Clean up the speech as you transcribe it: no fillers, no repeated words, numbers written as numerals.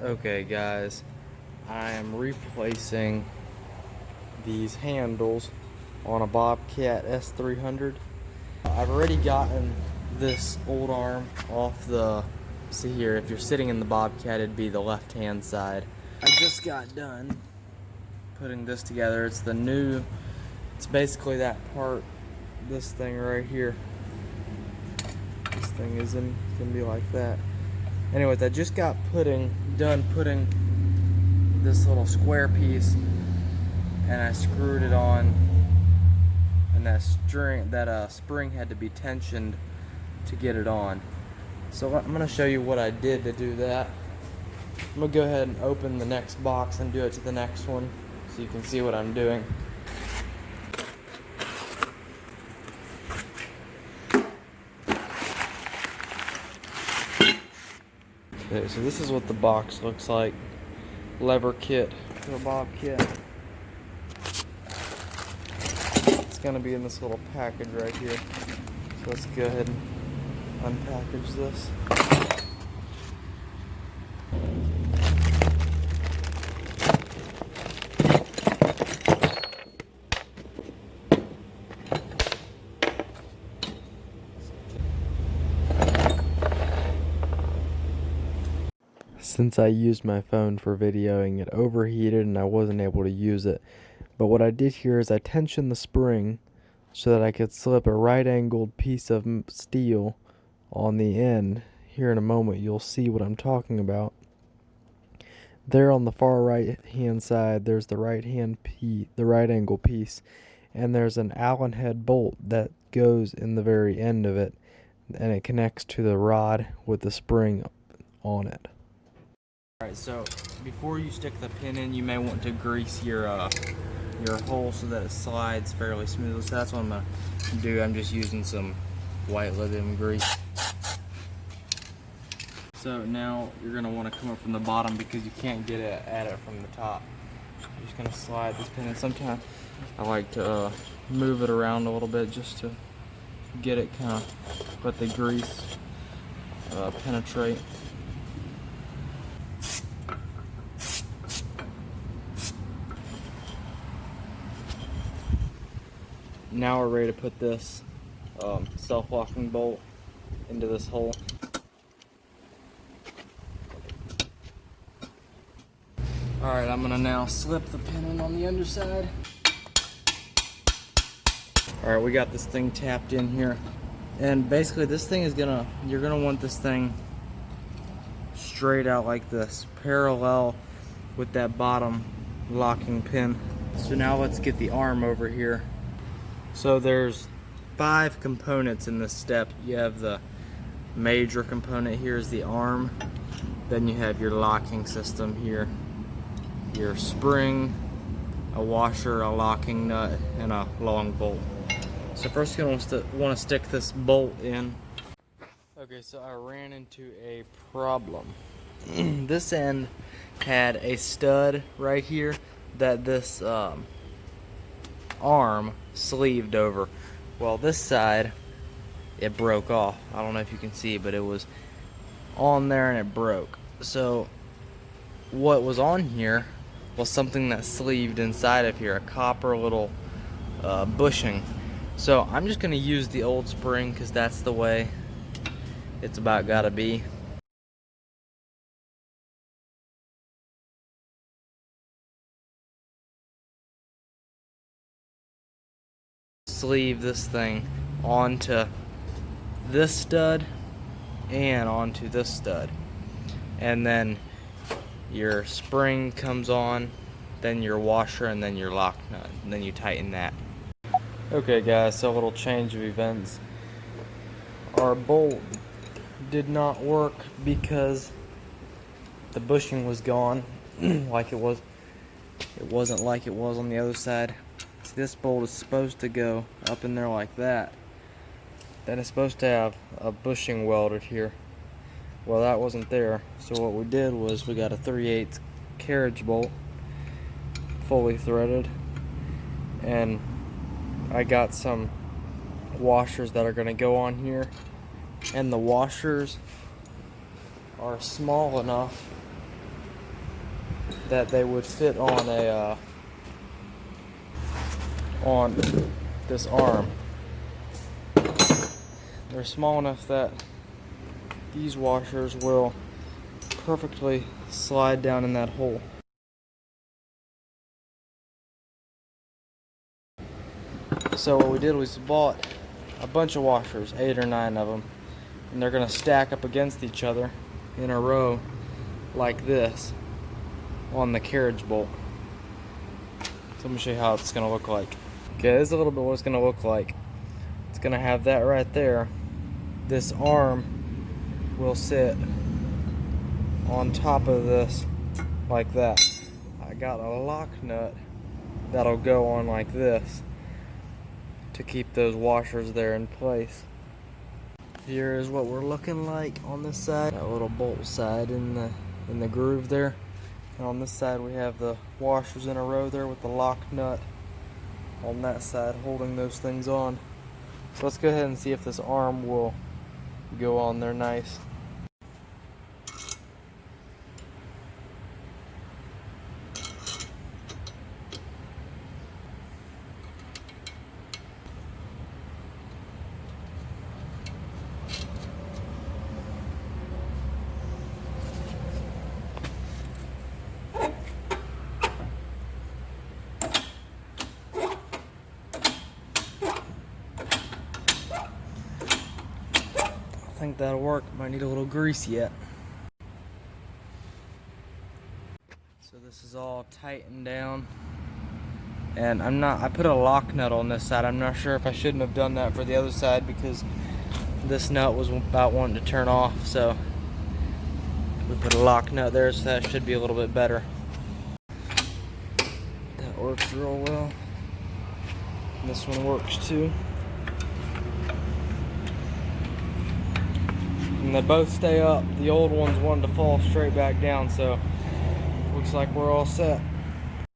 Okay guys, I am replacing these handles on a Bobcat S300. I've already gotten this old arm off the, see here, if you're sitting in the Bobcat it'd be the left hand side. I just got done putting this together. It's the new, it's basically that part, this thing right here. This thing is gonna be like that. Anyways, I just got done putting this little square piece, and I screwed it on, and that spring had to be tensioned to get it on. So I'm gonna show you what I did to do that. I'm gonna go ahead and open the next box and do it to the next one so you can see what I'm doing. Okay, so this is what the box looks like. Lever kit for a Bobcat. It's gonna be in this little package right here. So let's go ahead and unpackage this. Since I used my phone for videoing, it overheated and I wasn't able to use it. But what I did here is I tensioned the spring so that I could slip a right-angled piece of steel on the end. Here in a moment you'll see what I'm talking about. There on the far right hand side there's the right angle piece, and there's an Allen head bolt that goes in the very end of it, and it connects to the rod with the spring on it. Alright, so before you stick the pin in, you may want to grease your hole so that it slides fairly smoothly. So that's what I'm going to do. I'm just using some white lithium grease. So now you're going to want to come up from the bottom because you can't get at it from the top. You're just going to slide this pin in. Sometimes I like to move it around a little bit just to get it kind of, let the grease penetrate. Now we're ready to put this self-locking bolt into this hole. Alright, I'm going to now slip the pin in on the underside. Alright, we got this thing tapped in here. And basically this thing is you're going to want this thing straight out like this, parallel with that bottom locking pin. So now let's get the arm over here. So there's 5 components in this step. You have the major component here is the arm. Then you have your locking system here, your spring, a washer, a locking nut, and a long bolt. So first you're going to want to stick this bolt in. Okay, so I ran into a problem. This end had a stud right here that this arm sleeved over. Well, this side, it broke off. I don't know if you can see, but it was on there and it broke. So what was on here was something that sleeved inside of here, a copper little bushing. So I'm just going to use the old spring because that's the way it's about got to be. Sleeve this thing onto this stud and onto this stud, and then your spring comes on, then your washer, and then your lock nut, and then you tighten that. Okay guys, so a little change of events. Our bolt did not work because the bushing was gone. Like it wasn't like it was on the other side. See, this bolt is supposed to go up in there like that. Then it's supposed to have a bushing welded here. Well, that wasn't there. So what we did was we got a 3/8 carriage bolt, fully threaded, and I got some washers that are going to go on here, and the washers are small enough that they would fit on on this arm. They're small enough that these washers will perfectly slide down in that hole. So what we did was bought a bunch of washers, 8 or 9 of them, and they're going to stack up against each other in a row like this on the carriage bolt. So let me show you how it's going to look like. Okay, this is a little bit what it's going to look like. It's going to have that right there. This arm will sit on top of this like that. I got a lock nut that'll go on like this to keep those washers there in place. Here is what we're looking like on this side. That little bolt side in the groove there. And on this side we have the washers in a row there with the lock nut on that side holding those things on. So let's go ahead and see if this arm will go on there nice. I think that'll work. Might need a little grease yet. So this is all tightened down, and I put a lock nut on this side. I'm not sure if I shouldn't have done that for the other side because this nut was about wanting to turn off, so we put a lock nut there, so that should be a little bit better. That works real well. And this one works too. And they both stay up. The old ones wanted to fall straight back down, so looks like we're all set.